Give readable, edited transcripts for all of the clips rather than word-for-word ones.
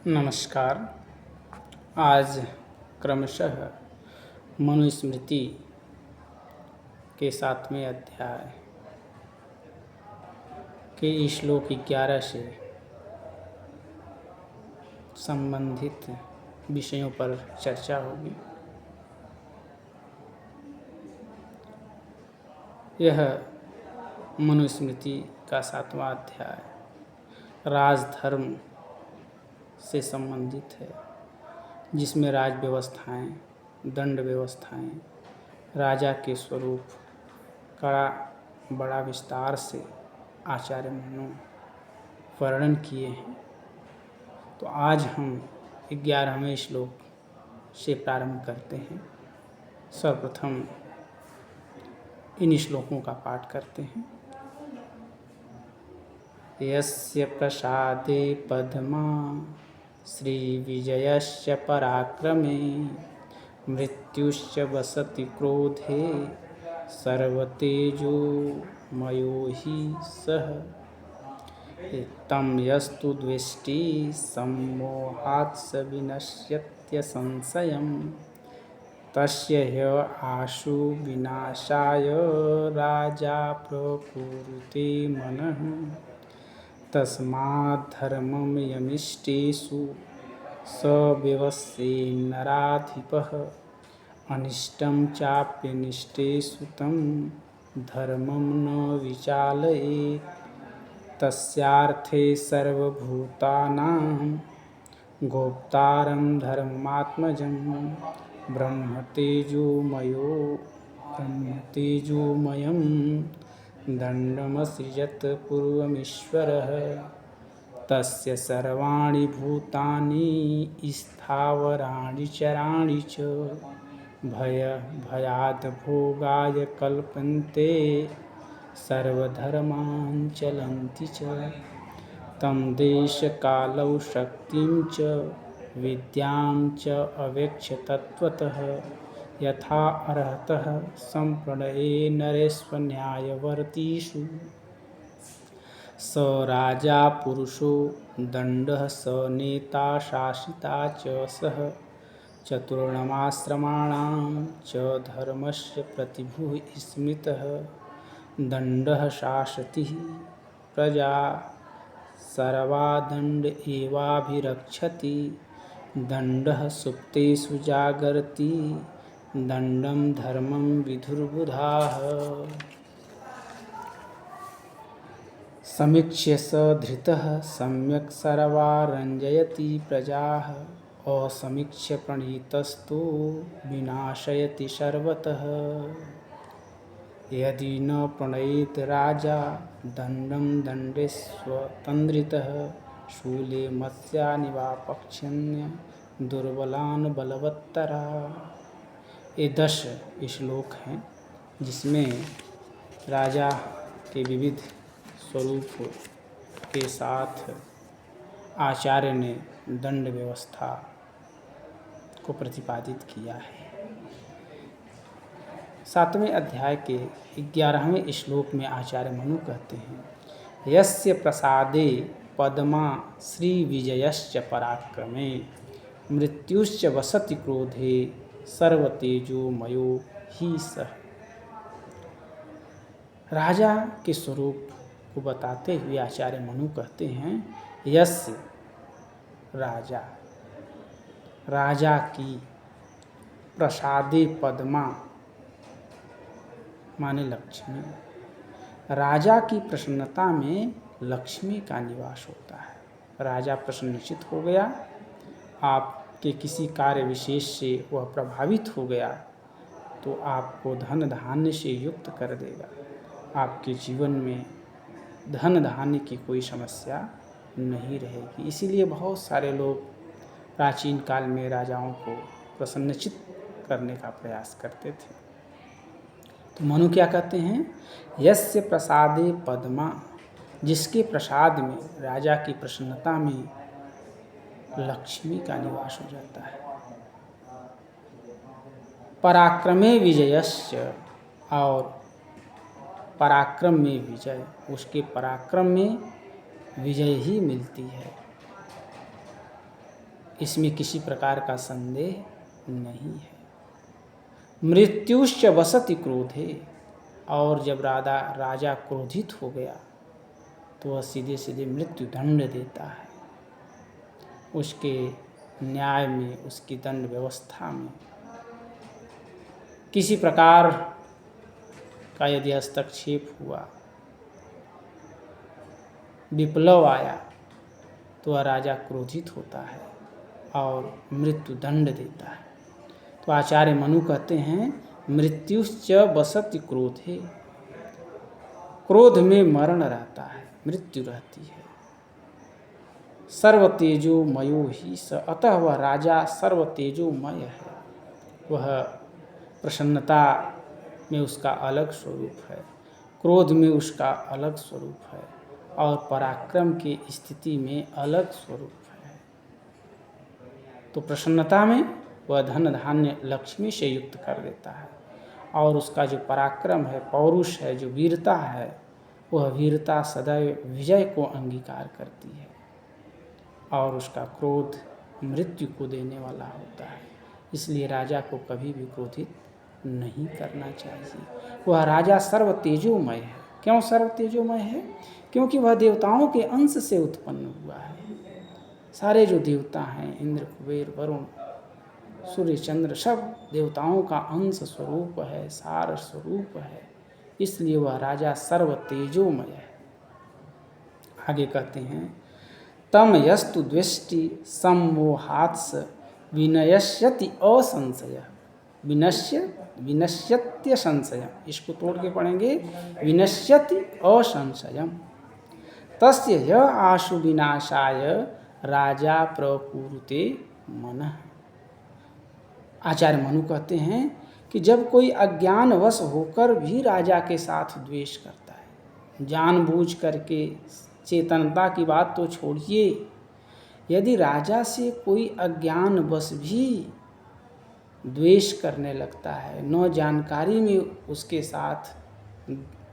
नमस्कार। आज क्रमशः मनुस्मृति के 7वें अध्याय के श्लोक 11 से संबंधित विषयों पर चर्चा होगी। यह मनुस्मृति का 7वां अध्याय राजधर्म से संबंधित है, जिसमें राज व्यवस्थाएं, दंड व्यवस्थाएं, राजा के स्वरूप का बड़ा विस्तार से आचार्य मनु वर्णन किए हैं। तो आज हम 11वें श्लोक से प्रारंभ करते हैं। सर्वप्रथम इन श्लोकों का पाठ करते हैं। यस्य प्रसादे पद्मा श्रीविजयश्च पराक्रमे मृत्युश्च वसति क्रोधे सर्वतेजोमयो हि सः तं यस्तु द्वेष्टि सम्मोहात् स विनश्यत्य संशयं तस्य ह्यशु विनाशाय राजा प्रकुरुते मनः तस्माद्धर्मं यमिष्टेषु सव्यवस्येन्नराधिपः अनिष्टं चाप्यनिष्टेषु तं धर्मं न विचालयेत् तस्यार्थे सर्वभूतानां गोप्तारं धर्मात्मजं ब्रह्मतेजोमयं दण्डमसृजत् पूर्वमीश्वरः तस्य सर्वाणि भूतानि स्थावराणि चराणि च भयाद् भोगाय कल्पन्ते सर्वधर्मान् चलन्ति च तं देशकालौ शक्तिं च विद्यां च अवेक्ष्य तत्त्वतः यथा अर्हतः सम्प्रणये नरेष्वन्यायवर्तीषु स राजा पुरुषो दण्डः स नेता शासिता च सः चतुर्णमाश्रमाणां च धर्मस्य प्रतिभुः स्मृतः दण्डः शासति प्रजा सर्वा दण्ड एवाभिरक्षति दण्डः सुप्तेषु जागर्ति दण्डं धर्मं विधुर्बुधाः समीक्ष्य स धृतः सम्यक् सर्वा रञ्जयति प्रजाः असमीक्ष्य प्रणीतस्तु विनाशयति सर्वतः यदि न प्रणयेत् राजा दण्डं दण्डेष्वतन्द्रितः शूले मत्स्यानि वा पक्ष्यन्य दुर्बलान् बलवत्तरा। ये 10 श्लोक हैं, जिसमें राजा के विविध स्वरूप के साथ आचार्य ने दंड व्यवस्था को प्रतिपादित किया है। 7वें अध्याय के 11वें श्लोक में आचार्य मनु कहते हैं, यस्य प्रसादे पद्मा श्री विजयश्च पराक्रमे मृत्युश्च वसति क्रोधे सर्वतेजोमयो ही सः। राजा के स्वरूप को बताते हुए आचार्य मनु कहते हैं, यस्य राजा की प्रसादे पद्मा माने लक्ष्मी, राजा की प्रसन्नता में लक्ष्मी का निवास होता है। राजा प्रसन्नचित हो गया, आपके किसी कार्य विशेष से वह प्रभावित हो गया तो आपको धन धान्य से युक्त कर देगा। आपके जीवन में धन धान्य की कोई समस्या नहीं रहेगी। इसीलिए बहुत सारे लोग प्राचीन काल में राजाओं को प्रसन्नचित करने का प्रयास करते थे। तो मनु क्या कहते हैं, यस्य प्रसादे पद्मा, जिसके प्रसाद में, राजा की प्रसन्नता में लक्ष्मी का निवास हो जाता है। पराक्रमे विजयश्च, और पराक्रम में विजय, उसके पराक्रम में विजय ही मिलती है। इसमें किसी प्रकार का संदेह नहीं है। मृत्युश्च वसति क्रोधे, और जब राजा क्रोधित हो गया तो वह सीधे सीधे मृत्यु दंड देता है। उसके न्याय में, उसकी दंड व्यवस्था में किसी प्रकार का यदि हस्तक्षेप हुआ, विप्लव आया, तो वह राजा क्रोधित होता है और मृत्यु दंड देता है। तो आचार्य मनु कहते हैं मृत्युश्च वसति क्रोधे, क्रोध में मरण रहता है, मृत्यु रहती है। सर्व तेजोमयो ही स, अतः वह राजा सर्व तेजोमय है। वह प्रसन्नता में उसका अलग स्वरूप है, क्रोध में उसका अलग स्वरूप है, और पराक्रम की स्थिति में अलग स्वरूप है। तो प्रसन्नता में वह धन धान्य लक्ष्मी से युक्त कर देता है, और उसका जो पराक्रम है, पौरुष है, जो वीरता है, वह वीरता सदैव विजय को अंगीकार करती है, और उसका क्रोध मृत्यु को देने वाला होता है। इसलिए राजा को कभी भी क्रोधित नहीं करना चाहिए। वह राजा सर्व तेजोमय है। क्यों सर्व तेजोमय है? क्योंकि वह देवताओं के अंश से उत्पन्न हुआ है। सारे जो देवता हैं, इंद्र, कुबेर, वरुण, सूर्य, चंद्र, सब देवताओं का अंश स्वरूप है, सार स्वरूप है। इसलिए वह राजा सर्व तेजोमय है। आगे कहते हैं तम यस्तु द्वेष्टि सम्मोहात्स विनश्यति असंशय, विनश्यत्य संशय। इसको तोड़ के पढ़ेंगे विनश्यति असंशयम। तस्य य आशु विनाशाय राजा प्रकुरुते मनः। आचार्य मनु कहते हैं कि जब कोई अज्ञानवश होकर भी राजा के साथ द्वेष करता है, जानबूझ करके, चेतनता की बात तो छोड़िए, यदि राजा से कोई अज्ञानवश भी द्वेष करने लगता है, न जानकारी में उसके साथ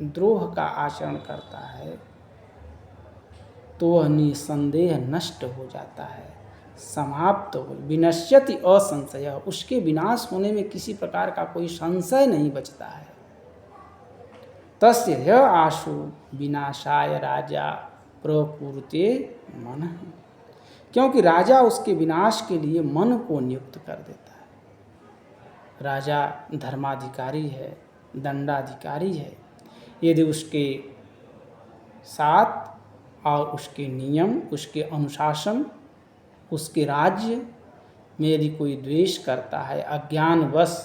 द्रोह का आचरण करता है, तो वह निसंदेह नष्ट हो जाता है, समाप्त हो, विनश्यति असंशय। उसके विनाश होने में किसी प्रकार का कोई संशय नहीं बचता है। तस्य य आशु विनाशाय राजा प्रकुरुते मनः, क्योंकि राजा उसके विनाश के लिए मन को नियुक्त कर देता है। राजा धर्माधिकारी है, दंडाधिकारी है। यदि उसके साथ और उसके नियम, उसके अनुशासन, उसके राज्य में यदि कोई द्वेष करता है अज्ञानवश,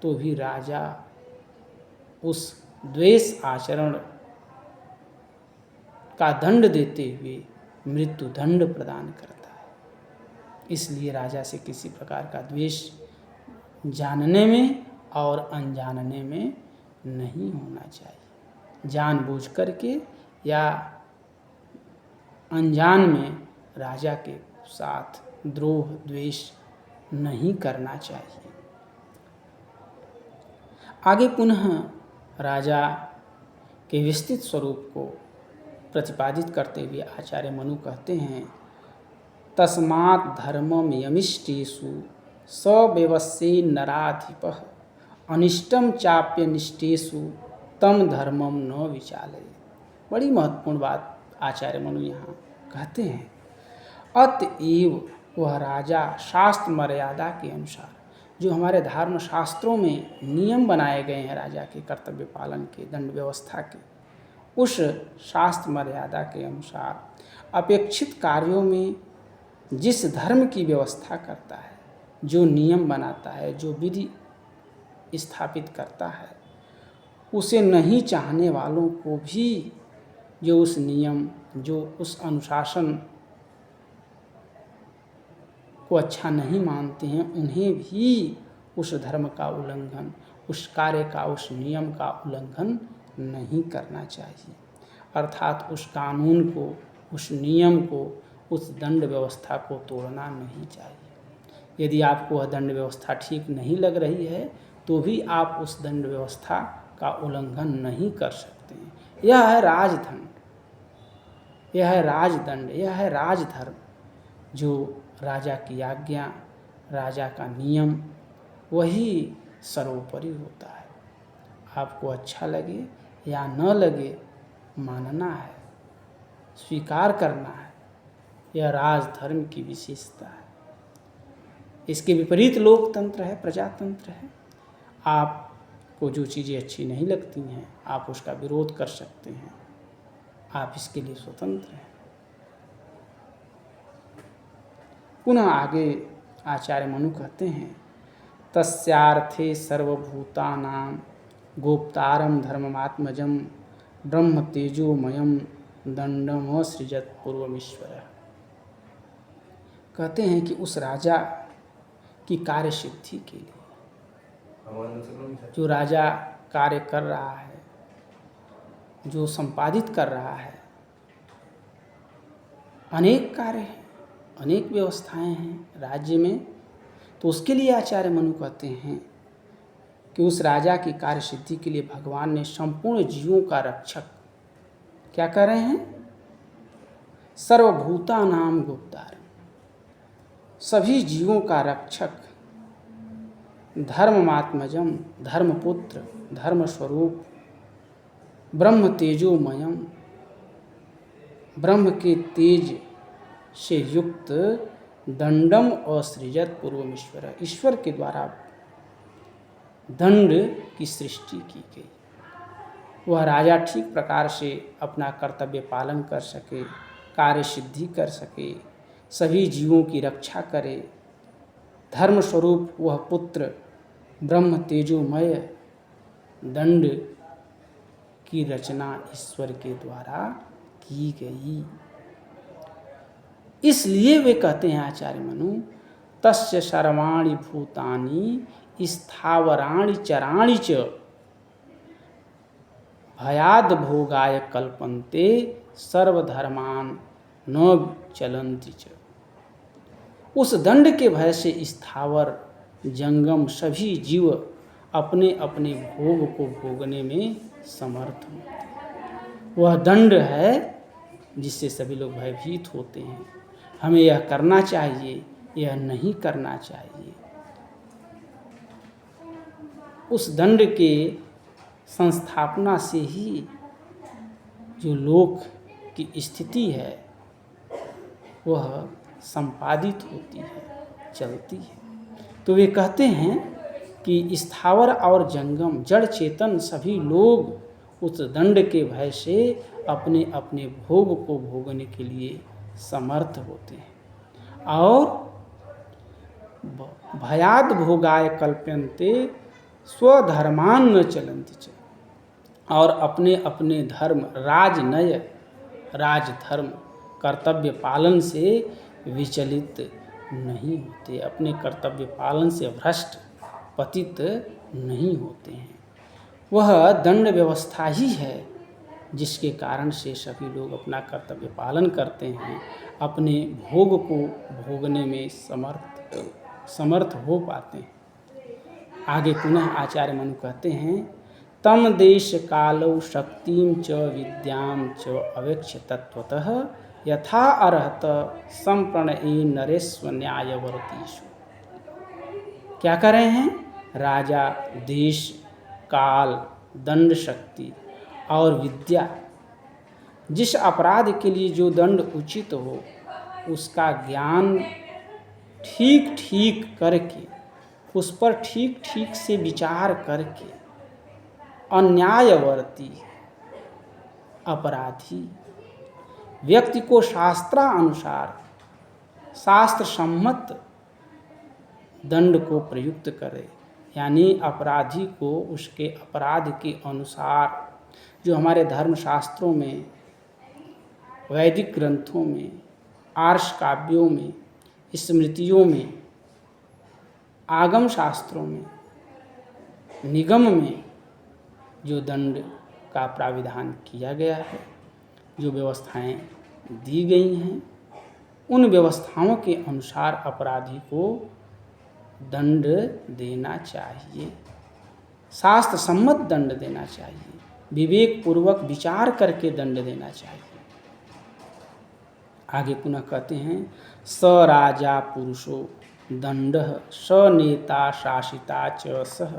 तो भी राजा उस द्वेष आचरण का दंड देते हुए मृत्यु दंड प्रदान करता है। इसलिए राजा से किसी प्रकार का द्वेष जानने में और अनजानने में नहीं होना चाहिए। जानबूझ करके या अनजान में राजा के साथ द्रोह द्वेष नहीं करना चाहिए। आगे पुनः राजा के विस्तृत स्वरूप को प्रतिपादित करते हुए आचार्य मनु कहते हैं तस्मात् धर्मम यमिष्टेषु सव्यवस्ये नराधिपः अनिष्टम चाप्य निष्ठेषु तम धर्मम न विचालय। बड़ी महत्वपूर्ण बात आचार्य मनु यहाँ कहते हैं। अतएव वह राजा शास्त्र मर्यादा के अनुसार, जो हमारे धर्म शास्त्रों में नियम बनाए गए हैं राजा के कर्तव्य पालन के, दंड व्यवस्था के, उस शास्त्र मर्यादा के अनुसार अपेक्षित कार्यों में जिस धर्म की व्यवस्था करता है, जो नियम बनाता है, जो विधि स्थापित करता है, उसे नहीं चाहने वालों को भी, जो उस नियम, जो उस अनुशासन को अच्छा नहीं मानते हैं, उन्हें भी उस धर्म का उल्लंघन, उस कार्य का, उस नियम का उल्लंघन नहीं करना चाहिए। अर्थात उस कानून को, उस नियम को, उस दंड व्यवस्था को तोड़ना नहीं चाहिए। यदि आपको वह दंड व्यवस्था ठीक नहीं लग रही है, तो भी आप उस दंड व्यवस्था का उल्लंघन नहीं कर सकते हैं। यह है राजदंड, यह है राजदंड, यह है राजधर्म। जो राजा की आज्ञा, राजा का नियम, वही सर्वोपरि होता है। आपको अच्छा लगे या न लगे, मानना है, स्वीकार करना है। यह राजधर्म की विशेषता है। इसके विपरीत लोकतंत्र है, प्रजातंत्र है। आपको जो चीज़ें अच्छी नहीं लगती हैं, आप उसका विरोध कर सकते हैं, आप इसके लिए स्वतंत्र हैं। पुनः आगे आचार्य मनु कहते हैं, तस्यार्थे सर्वभूतानां गोप्तारम धर्ममात्मजम ब्रह्म तेजोमयम दंडम सृजत पूर्वमीश्वर। कहते हैं कि उस राजा की कार्य सिद्धि के लिए, जो राजा कार्य कर रहा है, जो संपादित कर रहा है, अनेक कार्य हैं, अनेक व्यवस्थाएं हैं राज्य में, तो उसके लिए आचार्य मनु कहते हैं कि उस राजा की कार्य सिद्धि के लिए भगवान ने संपूर्ण जीवों का रक्षक, क्या कर रहे हैं, सर्वभूतानां गोप्तारम, सभी जीवों का रक्षक, धर्ममात्मजम, धर्मपुत्र, धर्मस्वरूप, ब्रह्म तेजोमयम, ब्रह्म के तेज से युक्त, दंडम असृजत पूर्वमीश्वर, ईश्वर के द्वारा दंड की सृष्टि की गई। वह राजा ठीक प्रकार से अपना कर्तव्य पालन कर सके, कार्य सिद्धि कर सके, सभी जीवों की रक्षा करे। धर्मस्वरूप वह पुत्र ब्रह्म तेजोमय दंड की रचना ईश्वर के द्वारा की गई। इसलिए वे कहते हैं आचार्य मनु, तस्य सर्वाणि भूतानि स्थावराणि चराणि च भयाद भोगाय कल्पन्ते सर्वधर्मान न चलन्ति च। उस दंड के भय से स्थावर जंगम सभी जीव अपने अपने भोग को भोगने में समर्थ होते। वह दंड है जिससे सभी लोग भयभीत होते हैं। हमें यह करना चाहिए, यह नहीं करना चाहिए। उस दंड के संस्थापना से ही जो लोक की स्थिति है वह संपादित होती है, चलती है। तो वे कहते हैं कि स्थावर और जंगम जड़ चेतन सभी लोग उस दंड के भय से अपने अपने भोग को भोगने के लिए समर्थ होते हैं। और भयाद भोगाय कल्प्यन्ते स्वधर्मान न चलन्ति च, और अपने अपने धर्म, राजनय, राजधर्म, कर्तव्य पालन से विचलित नहीं होते, अपने कर्तव्य पालन से भ्रष्ट पतित नहीं होते हैं। वह दंड व्यवस्था ही है जिसके कारण से सभी लोग अपना कर्तव्य पालन करते हैं, अपने भोग को भोगने में समर्थ हो पाते हैं। आगे पुनः आचार्य मनु कहते हैं, तम देश कालौ शक्तिं च विद्यां च अवेक्ष्य तत्वतः यथा अर्हत संप्रणये नरेश्व न्यायवर्तीषु। क्या कर रहे हैं? राजा, देश, काल, दंड शक्ति और विद्या, जिस अपराध के लिए जो दंड उचित हो उसका ज्ञान ठीक ठीक करके, उस पर ठीक ठीक से विचार करके अन्यायवर्ती, अपराधी व्यक्ति को शास्त्रानुसार, शास्त्र सम्मत दंड को प्रयुक्त करे। यानी अपराधी को उसके अपराध के अनुसार, जो हमारे धर्मशास्त्रों में, वैदिक ग्रंथों में, आर्ष काव्यों में, स्मृतियों में, आगम शास्त्रों में, निगम में जो दंड का प्राविधान किया गया है, जो व्यवस्थाएं दी गई हैं, उन व्यवस्थाओं के अनुसार अपराधी को दंड देना चाहिए, शास्त्र सम्मत दंड देना चाहिए, विवेक पूर्वक विचार करके दंड देना चाहिए। आगे पुनः कहते हैं स राजा पुरुषो दंडः स नेता शासिता च सह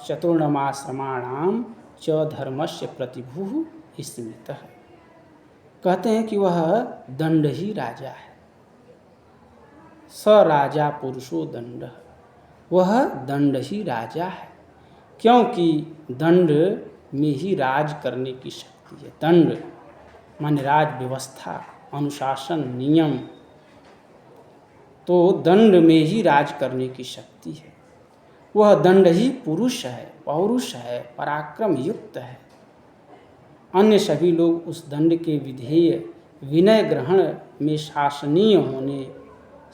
चतुर्णमाश्रमाणाम च धर्मस्य प्रतिभु स्मृतः। कहते हैं कि वह दंड ही राजा है। स राजा पुरुषो दंड, वह दंड ही राजा है, क्योंकि दंड में ही राज करने की शक्ति है। दंड माने राज व्यवस्था, अनुशासन, नियम, तो दंड में ही राज करने की शक्ति है। वह दंड ही पुरुष है, पौरुष है, पराक्रम युक्त है। अन्य सभी लोग उस दंड के विधेय विनय ग्रहण में शासनीय होने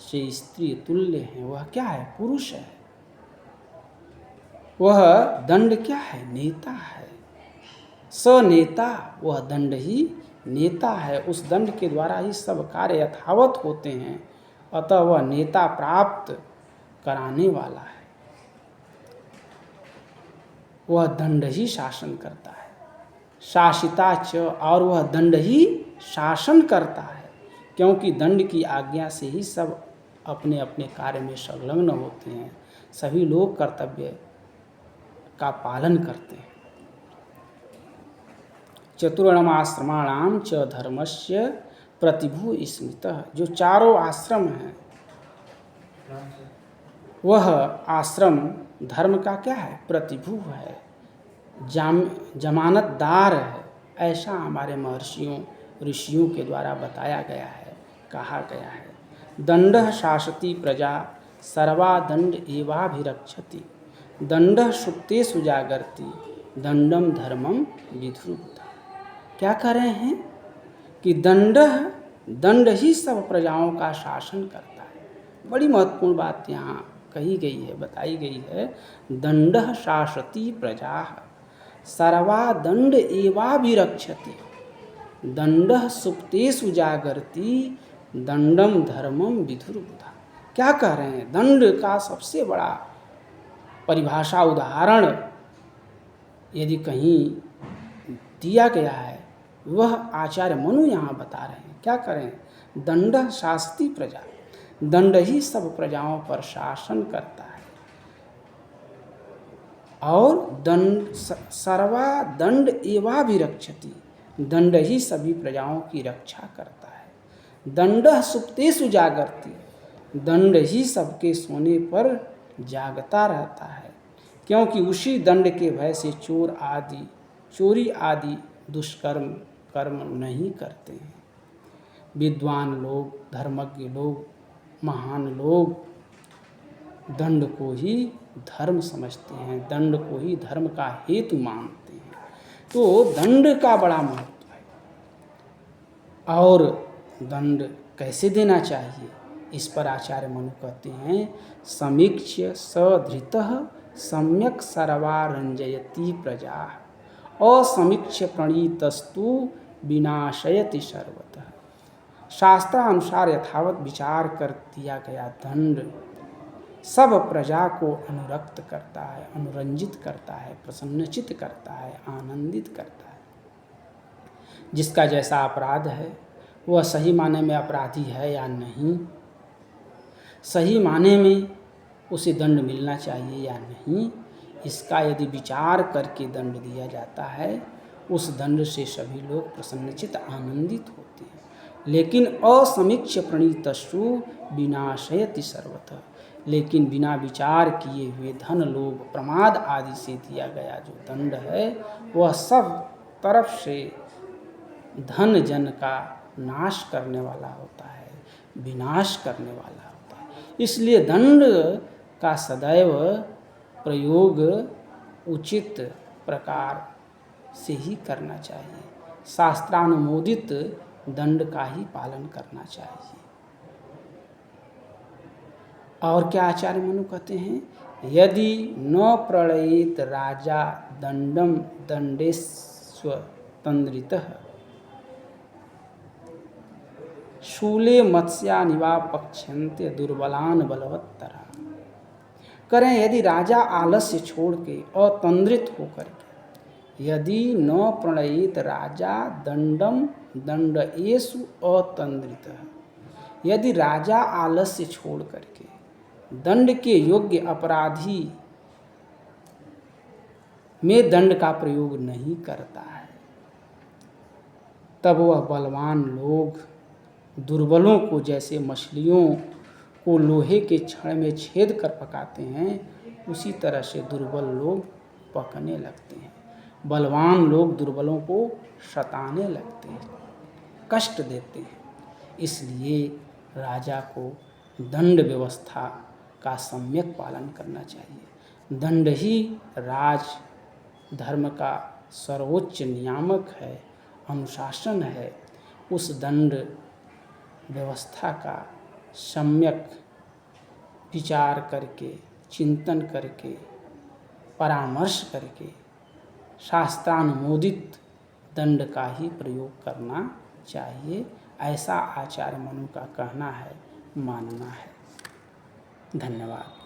से स्त्री तुल्य हैं। वह क्या है? पुरुष है। वह दंड क्या है? नेता है। सनेता, वह दंड ही नेता है। उस दंड के द्वारा ही सब कार्य यथावत होते हैं, अतः वह नेता प्राप्त कराने वाला है। वह दंड ही शासन करता है। शासिता च, और वह दंड ही शासन करता है, क्योंकि दंड की आज्ञा से ही सब अपने अपने कार्य में संलग्न होते हैं। सभी लोग कर्तव्य का पालन करते हैं। चतुर्णमाश्रमाणाम च धर्मस्य प्रतिभु स्मृतः, जो चारों आश्रम हैं वह आश्रम धर्म का क्या है? प्रतिभु है, जमानतदार है। ऐसा हमारे महर्षियों ऋषियों के द्वारा बताया गया है, कहा गया है। दंडः शासति प्रजा सर्वा दंड एवाभिरक्षति, दंडः सुप्तेषु जागर्ति दंडम धर्मम विधुर्बुधा। क्या कह रहे हैं कि दंड ही सब प्रजाओं का शासन करता है। बड़ी महत्वपूर्ण बात यहाँ कही गई है, बताई गई है। दंडः शासति प्रजा सर्वा दंड एवाभिरक्षति, दंडः सुप्तेषु जागर्ति दंडम धर्मम विधुर्बुधा। क्या कह रहे हैं? दंड का सबसे बड़ा परिभाषा उदाहरण यदि कहीं दिया गया है, वह आचार्य मनु यहाँ बता रहे हैं। क्या करें? दंड शास्ति प्रजा, दंड ही सब प्रजाओं पर शासन करता है, और दंड सर्वा दंड एवाभिरक्षति, दंड ही सभी प्रजाओं की रक्षा करता है। दंड सुप्तेषु जागर्ति, दंड ही सबके सोने पर जागता रहता है, क्योंकि उसी दंड के भय से चोरी आदि दुष्कर्म कर्म नहीं करते हैं। विद्वान लोग, धर्मज्ञ लोग, महान लोग दंड को ही धर्म समझते हैं, दंड को ही धर्म का हेतु मानते हैं। तो दंड का बड़ा महत्व है। और दंड कैसे देना चाहिए, इस पर आचार्य मनु कहते हैं समीक्ष्य सधृतः सम्यक सर्वा रंजयति प्रजा, असमीक्ष्य प्रणीतस्तु विनाशयति सर्वतः। शास्त्रानुसार यथावत विचार कर दिया गया दंड सब प्रजा को अनुरक्त करता है, अनुरंजित करता है, प्रसन्नचित करता है, आनंदित करता है। जिसका जैसा अपराध है वह सही माने में अपराधी है या नहीं, सही माने में उसे दंड मिलना चाहिए या नहीं, इसका यदि विचार करके दंड दिया जाता है, उस दंड से सभी लोग प्रसन्नचित आनंदित होते हैं। लेकिन असमीक्ष्य प्रणीतस्तु विनाशयति सर्वतः, लेकिन बिना विचार किए हुए धन लोभ प्रमाद आदि से दिया गया जो दंड है, वह सब तरफ से धन जन का नाश करने वाला होता है, विनाश करने वाला होता है। इसलिए दंड का सदैव प्रयोग उचित प्रकार से ही करना चाहिए, शास्त्रानुमोदित दंड का ही पालन करना चाहिए। और क्या आचार्य मनु कहते हैं, यदि न प्रणयेत राजा दंडम दंडेष्वतंद्रितः शूले मत्स्यानिवा पक्ष्यन्ते दुर्बलान बलवत्तरा। करें यदि राजा आलस्य छोड़ के अतंद्रित होकर के, यदि न प्रणयित राजा दंडम दंडयेषु अतंद्रितः। यदि राजा आलस्य छोड़ करके दंड के योग्य अपराधी में दंड का प्रयोग नहीं करता है, तब वह बलवान लोग दुर्बलों को जैसे मछलियों को लोहे के छड़ में छेद कर पकाते हैं, उसी तरह से दुर्बल लोग पकने लगते हैं। बलवान लोग दुर्बलों को सताने लगते हैं, कष्ट देते हैं। इसलिए राजा को दंड व्यवस्था का सम्यक पालन करना चाहिए। दंड ही राज धर्म का सर्वोच्च नियामक है, अनुशासन है। उस दंड व्यवस्था का सम्यक विचार करके, चिंतन करके, परामर्श करके शास्त्रानुमोदित दंड का ही प्रयोग करना चाहिए, ऐसा आचार्य मनु का कहना है, मानना है। धन्यवाद।